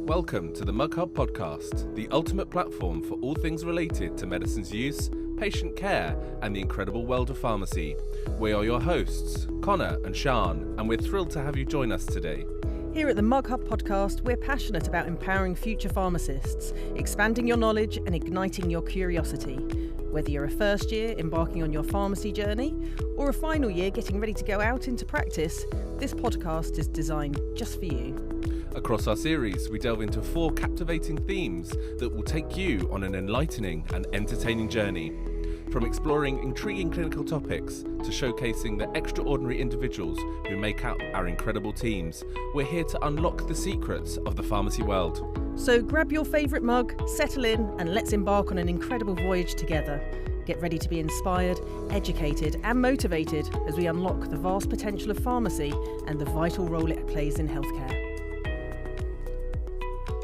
Welcome to the Mug Hub podcast, the ultimate platform for all things related to medicine's use, patient care, and the incredible world of pharmacy. We are your hosts, Connor and Sian, and we're thrilled to have you join us today. Here at the Mug Hub podcast, we're passionate about empowering future pharmacists, expanding your knowledge and igniting your curiosity. Whether you're a first year embarking on your pharmacy journey or a final year getting ready to go out into practice, this podcast is designed just for you. Across our series, we delve into 4 captivating themes that will take you on an enlightening and entertaining journey. From exploring intriguing clinical topics to showcasing the extraordinary individuals who make up our incredible teams, we're here to unlock the secrets of the pharmacy world. So grab your favourite mug, settle in, and let's embark on an incredible voyage together. Get ready to be inspired, educated and motivated as we unlock the vast potential of pharmacy and the vital role it plays in healthcare.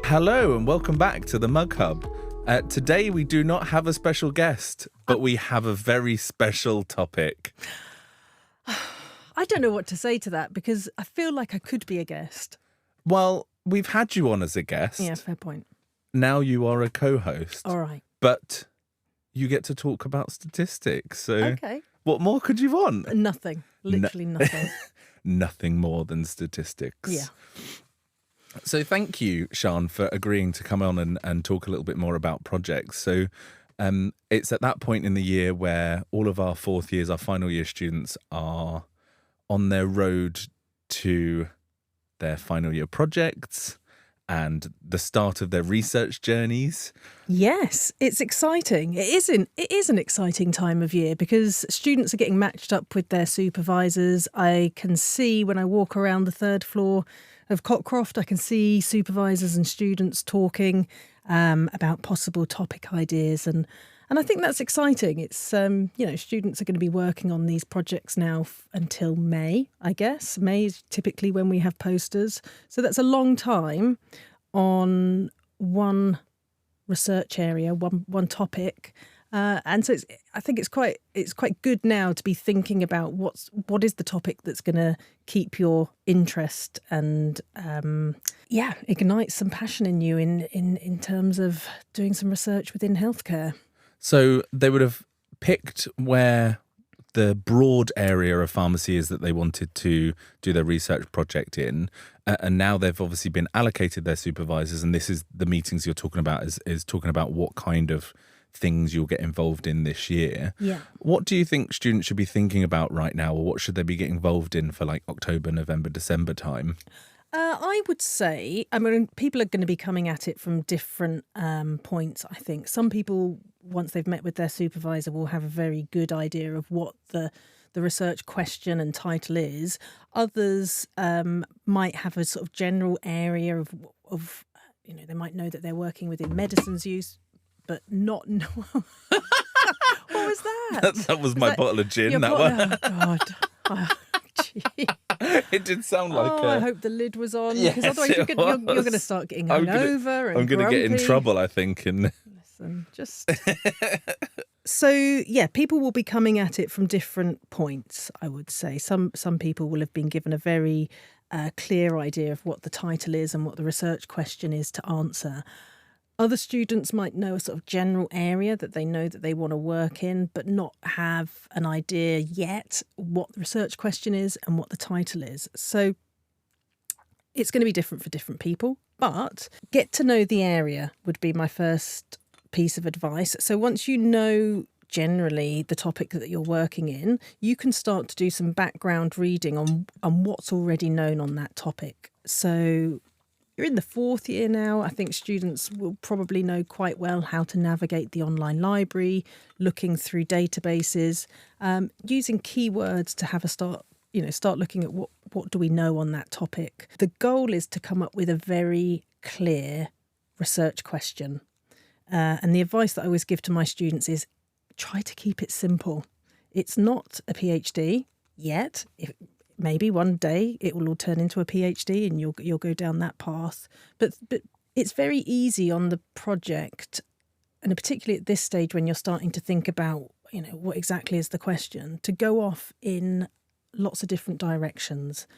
Hello and welcome back to the Mug Hub. Today we do not have a special guest, but we have a very special topic. I don't know what to say to that because I feel like I could be a guest. Well, we've had you on as a guest. Yeah, fair point. Now you are a co-host. All right. But you get to talk about statistics. So Okay. What more could you want? Nothing. Literally nothing. Nothing more than statistics. Yeah. So thank you, Sian, for agreeing to come on and talk a little bit more about projects. So it's at that point in the year where all of our fourth years, our final year students are on their road to their final year projects and the start of their research journeys. Yes, it's exciting. It is an exciting time of year because students are getting matched up with their supervisors. I can see when I walk around the third floor of Cockcroft, I can see supervisors and students talking about possible topic ideas, and I think that's exciting. It's students are going to be working on these projects now until May, I guess. May is typically when we have posters, so that's a long time on one research area, one topic. And so I think it's quite good now to be thinking about what is the topic that's going to keep your interest and ignite some passion in you in terms of doing some research within healthcare. So they would have picked where the broad area of pharmacy is that they wanted to do their research project in, and now they've obviously been allocated their supervisors, and this is the meetings you're talking about is talking about what kind of things you'll get involved in this year. Yeah. What do you think students should be thinking about right now, or what should they be getting involved in for like October, November, December time? I would say, people are going to be coming at it from different points, I think. Some people, once they've met with their supervisor, will have a very good idea of what the research question and title is. Others might have a sort of general area of they might know that they're working within medicine's use, but not know. What was that? That was my bottle of gin. That one. Oh, God. Oh, gee. It did sound like. I hope the lid was on, yes, because otherwise you're going to start getting hungover and I'm going to get in grumpy. trouble, I think. And listen, just so yeah, people will be coming at it from different points. I would say some people will have been given a very clear idea of what the title is and what the research question is to answer. Other students might know a sort of general area that they know that they want to work in, but not have an idea yet what the research question is and what the title is. So it's going to be different for different people, but get to know the area would be my first piece of advice. So once you know generally the topic that you're working in, you can start to do some background reading on what's already known on that topic. So you're in the fourth year now. I think students will probably know quite well how to navigate the online library, looking through databases, using keywords to have a start looking at what do we know on that topic. The goal is to come up with a very clear research question. And the advice that I always give to my students is try to keep it simple. It's not a PhD yet. Maybe one day it will all turn into a PhD and you'll go down that path. But it's very easy on the project, and particularly at this stage when you're starting to think about, what exactly is the question, to go off in lots of different directions.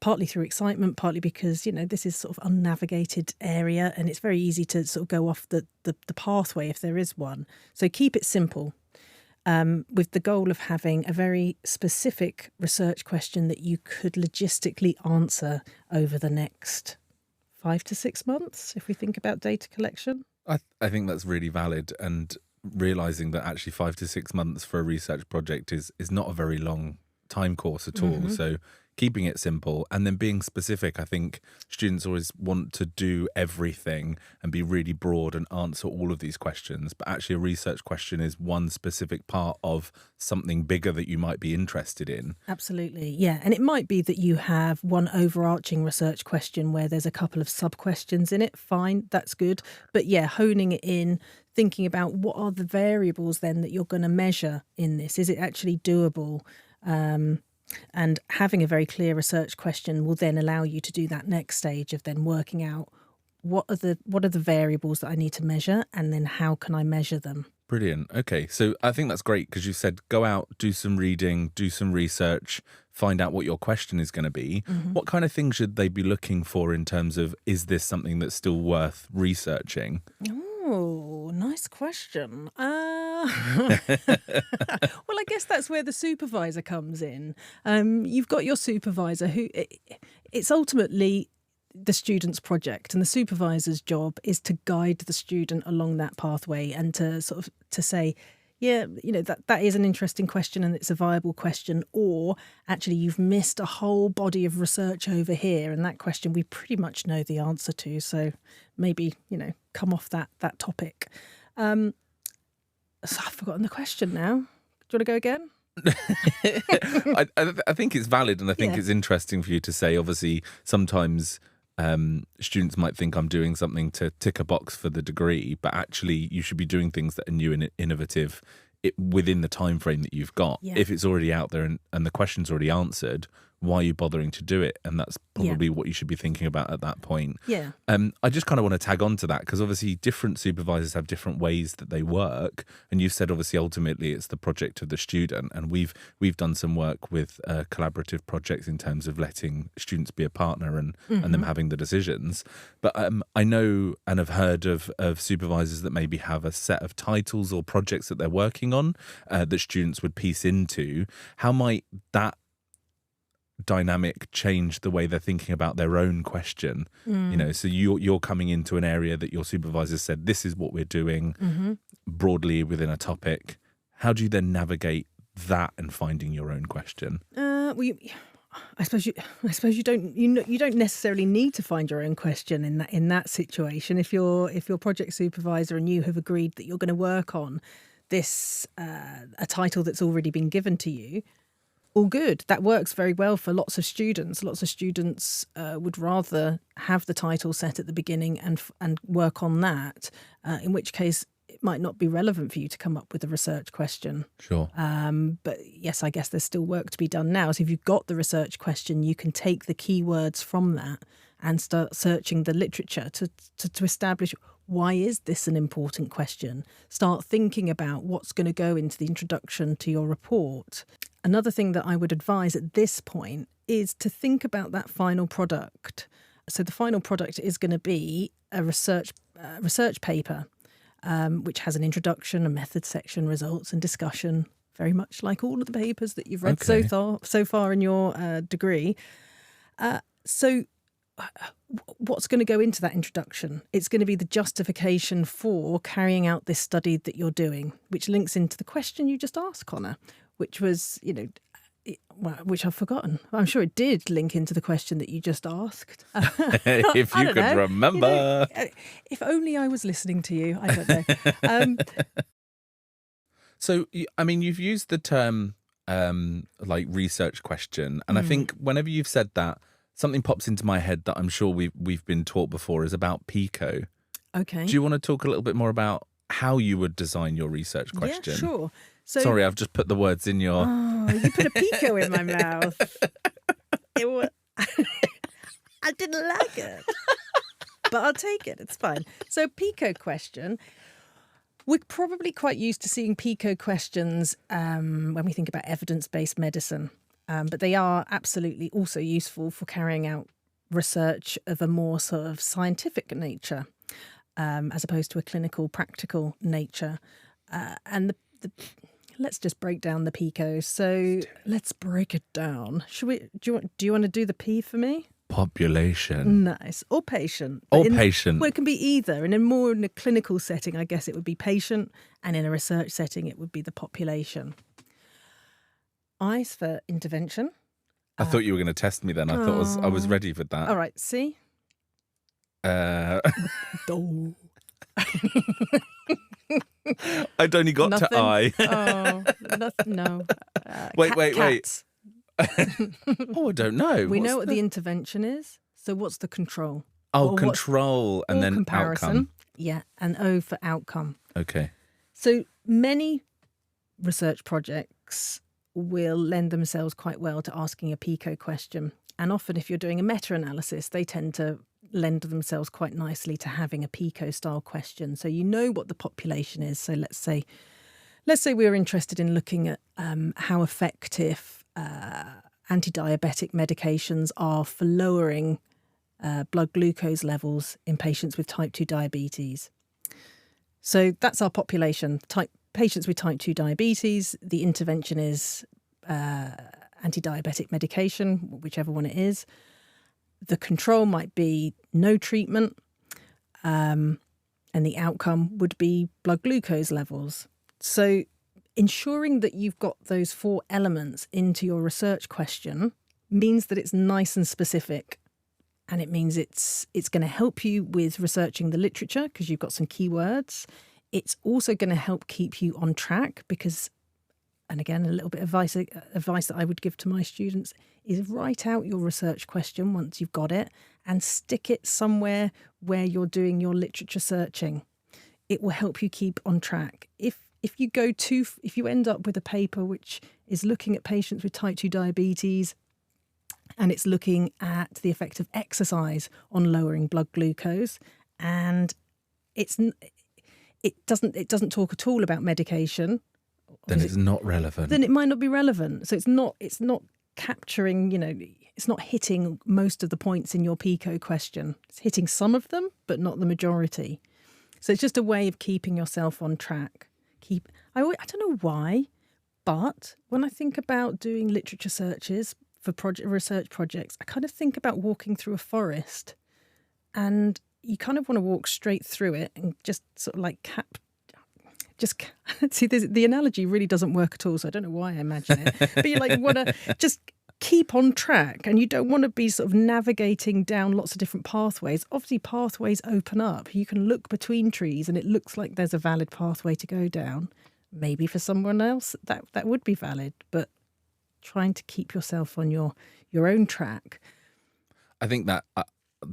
partly through excitement, partly because, this is sort of unnavigated area and it's very easy to sort of go off the pathway if there is one. So keep it simple, with the goal of having a very specific research question that you could logistically answer over the next 5 to 6 months, if we think about data collection. I think that's really valid, and realising that actually 5 to 6 months for a research project is not a very long time course at all. So keeping it simple and then being specific. I think students always want to do everything and be really broad and answer all of these questions, but actually a research question is one specific part of something bigger that you might be interested in. Absolutely, yeah. And it might be that you have one overarching research question where there's a couple of sub-questions in it. Fine, that's good. But yeah, honing it in, thinking about what are the variables then that you're going to measure in this. Is it actually doable? And having a very clear research question will then allow you to do that next stage of then working out what are the variables that I need to measure, and then how can I measure them. Brilliant. Okay, so I think that's great because you said go out, do some reading, do some research, find out what your question is going to be. What kind of things should they be looking for in terms of, is this something that's still worth researching? Oh, nice question. Well, I guess that's where the supervisor comes in. You've got your supervisor who it's ultimately the student's project, and the supervisor's job is to guide the student along that pathway and to sort of to say, yeah, that is an interesting question and it's a viable question, or actually you've missed a whole body of research over here and that question we pretty much know the answer to, so maybe come off that topic. So I've forgotten the question now. Do you want to go again? I think it's valid, and I think it's interesting for you to say, obviously sometimes students might think I'm doing something to tick a box for the degree, but actually you should be doing things that are new and innovative within the time frame that you've got. If it's already out there and the question's already answered, why are you bothering to do it? And that's probably what you should be thinking about at that point. I just kind of want to tag on to that, because obviously different supervisors have different ways that they work, and you said obviously ultimately it's the project of the student, and we've done some work with collaborative projects in terms of letting students be a partner and them having the decisions. But I know and have heard of supervisors that maybe have a set of titles or projects that they're working on that students would piece into. How might that dynamic change the way they're thinking about their own question? So you're coming into an area that your supervisor said, this is what we're doing broadly within a topic. How do you then navigate that and finding your own question? I suppose you don't necessarily need to find your own question in that situation. If you're project supervisor and you have agreed that you're going to work on this a title that's already been given to you, all good. That works very well for lots of students. Lots of students would rather have the title set at the beginning and work on that, in which case it might not be relevant for you to come up with a research question. Sure. But yes, I guess there's still work to be done now. So if you've got the research question, you can take the keywords from that and start searching the literature to establish, why is this an important question? Start thinking about what's going to go into the introduction to your report. Another thing that I would advise at this point is to think about that final product. So the final product is going to be a research paper, which has an introduction, a method section, results and discussion, very much like all of the papers that you've read so far in your degree. So what's going to go into that introduction? It's going to be the justification for carrying out this study that you're doing, which links into the question you just asked, Connor, which was, which I've forgotten. I'm sure it did link into the question that you just asked. If you could remember. If only I was listening to you. I don't know. So, I mean, you've used the term like research question. And I think whenever you've said that, something pops into my head that I'm sure we've been taught before is about PICO. Okay. Do you want to talk a little bit more about how you would design your research question? Yeah, sure. So, sorry, I've just put the words in your... Oh, you put a PICO in my mouth. It was... I didn't like it. But I'll take it. It's fine. So PICO question. We're probably quite used to seeing PICO questions when we think about evidence-based medicine. But they are absolutely also useful for carrying out research of a more sort of scientific nature, as opposed to a clinical, practical nature. And let's just break down the PICO. So let's break it down. Do you want to do the P for me? Population. Nice. Or patient. Or patient. Well, it can be either. And in a clinical setting, I guess it would be patient. And in a research setting, it would be the population. I's for intervention. I thought you were going to test me then. I was ready for that. All right. C. Oh. I'd only got Nothing? to I. Oh, nothing. No. Wait. Cats. Oh, I don't know. We know what the intervention is. So what's the control? Oh, control and then comparison. outcome. Yeah, and O for outcome. Okay. So many research projects will lend themselves quite well to asking a PICO question. And often if you're doing a meta-analysis, they tend to lend themselves quite nicely to having a PICO-style question. So you know what the population is. So let's say we're interested in looking at how effective anti-diabetic medications are for lowering blood glucose levels in patients with type 2 diabetes. So that's our population, patients with type 2 diabetes. The intervention is anti-diabetic medication, whichever one it is. The control might be no treatment, and the outcome would be blood glucose levels. So ensuring that you've got those 4 elements into your research question means that it's nice and specific. And it means it's going to help you with researching the literature because you've got some keywords. It's also going to help keep you on track because, and again, a little bit of advice that I would give to my students is write out your research question once you've got it and stick it somewhere where you're doing your literature searching. It will help you keep on track. If you end up with a paper which is looking at patients with type 2 diabetes and it's looking at the effect of exercise on lowering blood glucose, and it doesn't talk at all about medication, then it's not relevant. Then it might not be relevant. So it's not capturing, it's not hitting most of the points in your PICO question. It's hitting some of them, but not the majority. So it's just a way of keeping yourself on track. I don't know why, but when I think about doing literature searches for research projects, I kind of think about walking through a forest, and you kind of want to walk straight through it and just sort of like see, the analogy really doesn't work at all, so I don't know why I imagine it. But you want to just keep on track, and you don't want to be sort of navigating down lots of different pathways. Obviously, pathways open up. You can look between trees, and it looks like there's a valid pathway to go down. Maybe for someone else that would be valid, but trying to keep yourself on your own track. I think that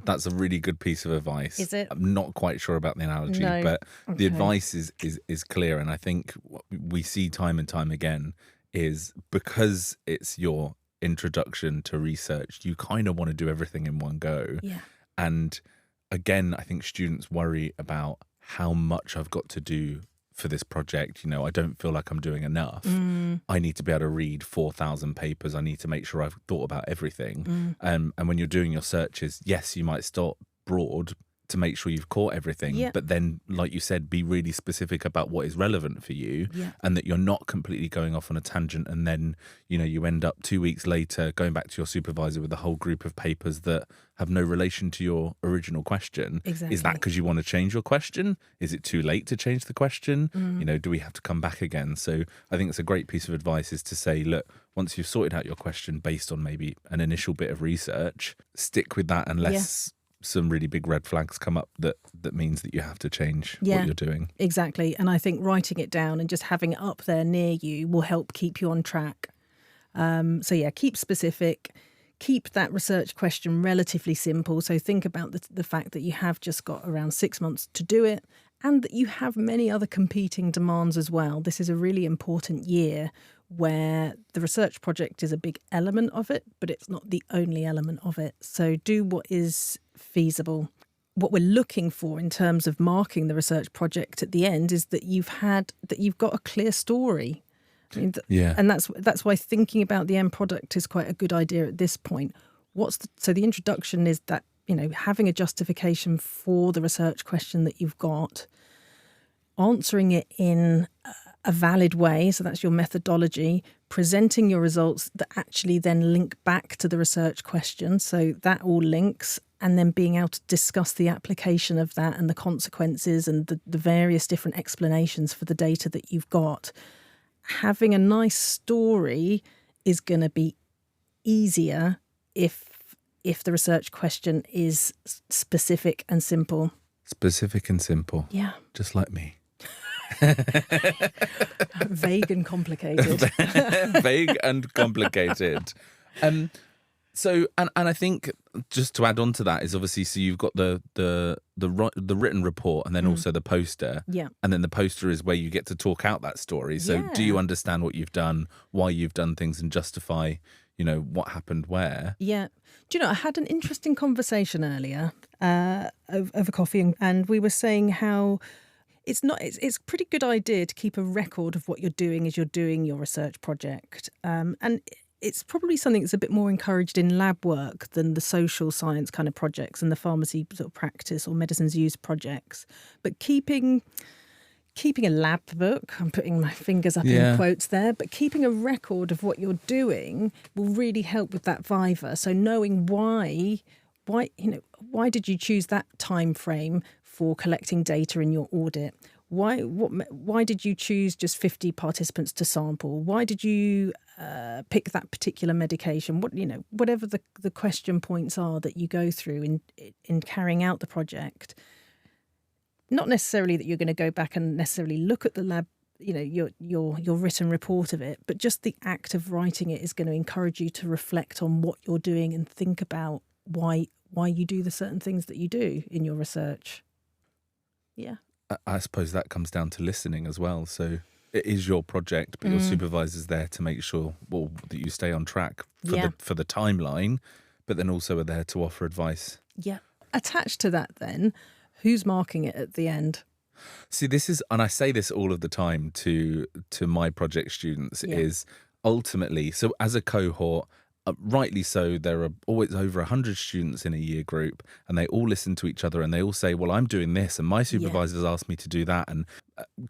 that's a really good piece of advice. Is it? I'm not quite sure about the analogy, No. but Okay. the advice is clear. And I think what we see time and time again is because it's your introduction to research, you kind of want to do everything in one go. Yeah. And again, I think students worry about how much I've got to do for this project. I don't feel like I'm doing enough. I need to be able to read 4,000 papers. I need to make sure I've thought about everything. And when you're doing your searches, yes, you might start broad to make sure you've caught everything. Yeah. But then, like you said, be really specific about what is relevant for you, Yeah. and that you're not completely going off on a tangent. And then, you end up 2 weeks later going back to your supervisor with a whole group of papers that have no relation to your original question. Exactly. Is that because you want to change your question? Is it too late to change the question? Do we have to come back again? So I think it's a great piece of advice is to say, look, once you've sorted out your question based on maybe an initial bit of research, stick with that unless some really big red flags come up that means that you have to change what you're doing. Exactly. And I think writing it down and just having it up there near you will help keep you on track. Keep specific. Keep that research question relatively simple. So think about the fact that you have just got around 6 months to do it, and that you have many other competing demands as well. This is a really important year where the research project is a big element of it, but it's not the only element of it. So do what is feasible. What we're looking for in terms of marking the research project at the end is that you've got a clear story. And that's why thinking about the end product is quite a good idea at this point. So the introduction is that, having a justification for the research question that you've got, answering it in a valid way, so that's your methodology, presenting your results that actually then link back to the research question, so that all links, and then being able to discuss the application of that and the consequences and the various different explanations for the data that you've got. Having a nice story is going to be easier if the research question is specific and simple. Specific and simple. Yeah. Just like me. Vague and complicated. Vague and complicated. So, and I think just to add on to that is obviously, so you've got the written report and then also the poster. Yeah. And then the poster is where you get to talk out that story. So do you understand what you've done, why you've done things, and justify, what happened where? Yeah. Do you know, I had an interesting conversation earlier over coffee, and we were saying how it's a pretty good idea to keep a record of what you're doing as you're doing your research project. And it's probably something that's a bit more encouraged in lab work than the social science kind of projects and the pharmacy sort of practice or medicines use projects. But keeping a lab book, I'm putting my fingers up in quotes there, but keeping a record of what you're doing will really help with that viva. So knowing why did you choose that time frame for collecting data in your audit? Why did you choose just 50 participants to sample? Why did you pick that particular medication? Whatever the question points are that you go through in carrying out the project. Not necessarily that you're going to go back and necessarily look at the lab, your written report of it, but just the act of writing it is going to encourage you to reflect on what you're doing and think about why you do the certain things that you do in your research. Yeah. I suppose that comes down to listening as well. So it is your project, but your supervisor's there to make sure that you stay on track for the timeline, but then also are there to offer advice. Yeah. Attached to that then, who's marking it at the end? See, this is, and I say this all of the time to my project students, is ultimately, so as a cohort, rightly so, there are always over 100 students in a year group, and they all listen to each other and they all say, well, I'm doing this and my supervisor's asked me to do that, and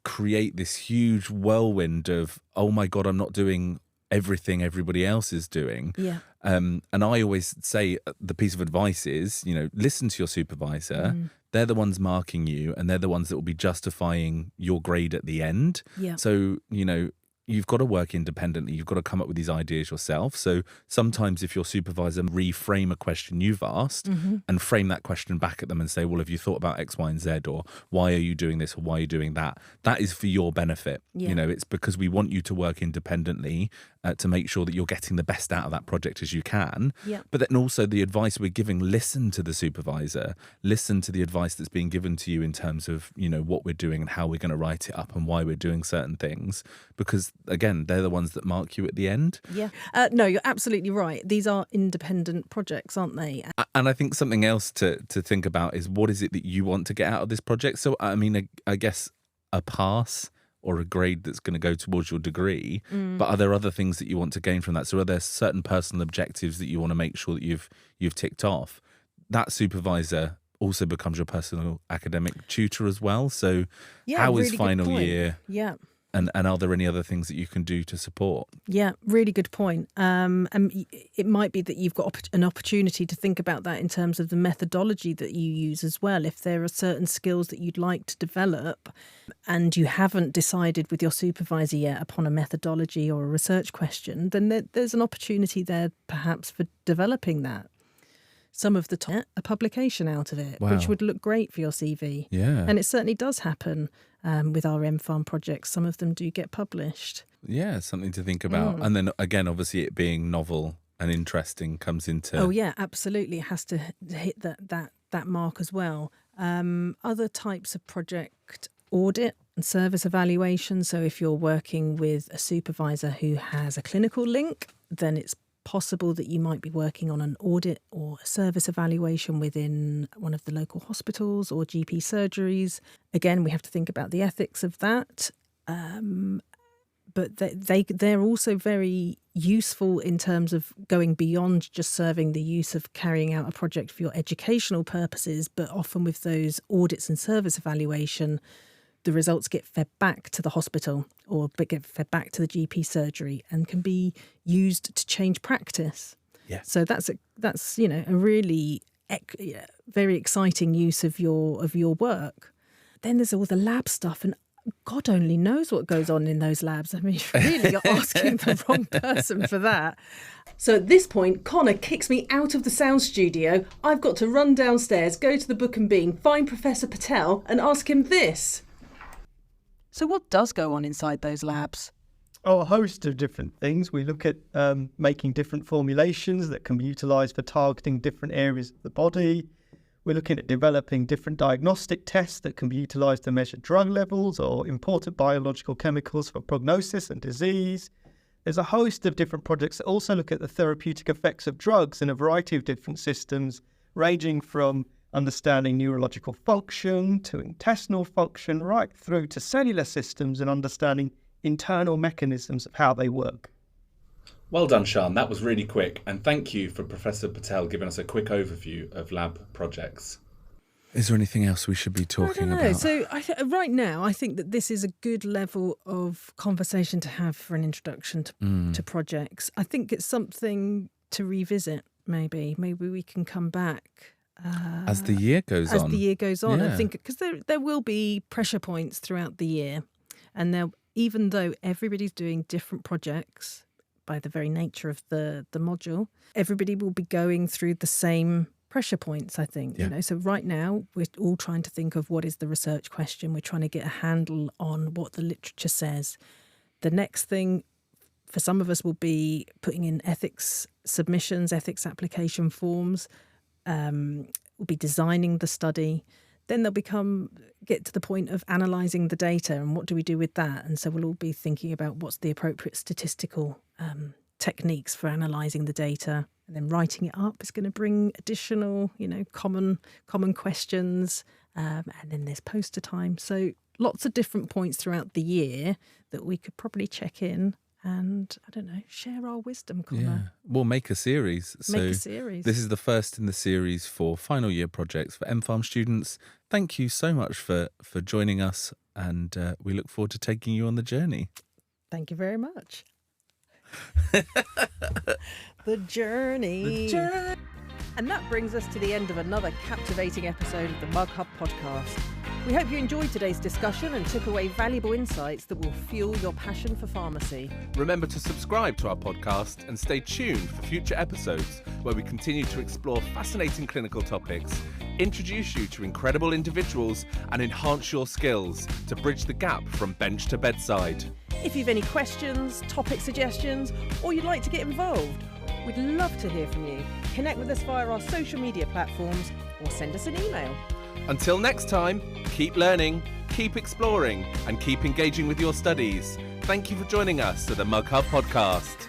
create this huge whirlwind of, oh my God, I'm not doing everything everybody else is doing. Yeah. And I always say the piece of advice is, listen to your supervisor. They're the ones marking you, and they're the ones that will be justifying your grade at the end. Yeah. So, you've got to work independently. You've got to come up with these ideas yourself. So sometimes if your supervisor reframe a question you've asked and frame that question back at them and say, well, have you thought about X, Y, and Z, or why are you doing this, or why are you doing that? That is for your benefit. Yeah. It's because we want you to work independently to make sure that you're getting the best out of that project as you can. Yeah. But then also the advice we're giving, listen to the supervisor, listen to the advice that's being given to you in terms of, what we're doing and how we're going to write it up and why we're doing certain things. Because again, they're the ones that mark you at the end. Yeah. No, you're absolutely right. These are independent projects, aren't they? And I think something else to think about is, what is it that you want to get out of this project? So, I mean, I guess a pass or a grade that's going to go towards your degree, but are there other things that you want to gain from that? So are there certain personal objectives that you want to make sure that you've ticked off? That supervisor also becomes your personal academic tutor as well. So how is final year? Yeah. And are there any other things that you can do to support? Yeah, really good point. And it might be that you've got an opportunity to think about that in terms of the methodology that you use as well. If there are certain skills that you'd like to develop and you haven't decided with your supervisor yet upon a methodology or a research question, then there's an opportunity there perhaps for developing that. Some of the time, a publication out of it, which would look great for your CV. Yeah. And it certainly does happen with our MPharm projects. Some of them do get published. Yeah, something to think about. And then again, obviously it being novel and interesting comes into... Oh yeah, absolutely. It has to hit that mark as well. Other types of project audit and service evaluation. So if you're working with a supervisor who has a clinical link, then it's possible that you might be working on an audit or a service evaluation within one of the local hospitals or GP surgeries. Again, we have to think about the ethics of that. but they're also very useful in terms of going beyond just serving the use of carrying out a project for your educational purposes, but often with those audits and service evaluation, the results get fed back to the hospital or get fed back to the GP surgery and can be used to change practice. Yeah. So that's a really very exciting use of your work. Then there's all the lab stuff, and God only knows what goes on in those labs. I mean, really, you're asking the wrong person for that. So at this point, Connor kicks me out of the sound studio. I've got to run downstairs, go to the Book and Bean, find Professor Patel and ask him this. So what does go on inside those labs? Oh, a host of different things. We look at making different formulations that can be utilised for targeting different areas of the body. We're looking at developing different diagnostic tests that can be utilised to measure drug levels or important biological chemicals for prognosis and disease. There's a host of different projects that also look at the therapeutic effects of drugs in a variety of different systems, ranging from understanding neurological function to intestinal function, right through to cellular systems and understanding internal mechanisms of how they work. Well done, Sian. That was really quick. And thank you for Professor Patel giving us a quick overview of lab projects. Is there anything else we should be talking about? So right now, I think that this is a good level of conversation to have for an introduction to projects. I think it's something to revisit, maybe. Maybe we can come back as the year goes on. As the year goes on. Yeah. I think because there will be pressure points throughout the year. And even though everybody's doing different projects, by the very nature of the module, everybody will be going through the same pressure points, I think. Yeah. So right now, we're all trying to think of what is the research question. We're trying to get a handle on what the literature says. The next thing for some of us will be putting in ethics submissions, ethics application forms. We'll be designing the study. Then they'll get to the point of analysing the data and what do we do with that. And so we'll all be thinking about what's the appropriate statistical techniques for analysing the data. And then writing it up is going to bring additional, common questions. And then there's poster time. So lots of different points throughout the year that we could probably check in and, I don't know, share our wisdom, Connor. Yeah. We'll make a series. This is the first in the series for final year projects for MPharm students. Thank you so much for joining us, and we look forward to taking you on the journey. Thank you very much. The journey. And that brings us to the end of another captivating episode of the Mug Hub podcast. We hope you enjoyed today's discussion and took away valuable insights that will fuel your passion for pharmacy. Remember to subscribe to our podcast and stay tuned for future episodes where we continue to explore fascinating clinical topics, introduce you to incredible individuals, and enhance your skills to bridge the gap from bench to bedside. If you've any questions, topic suggestions, or you'd like to get involved, we'd love to hear from you. Connect with us via our social media platforms or send us an email. Until next time, keep learning, keep exploring, and keep engaging with your studies. Thank you for joining us at the Mug Hub podcast.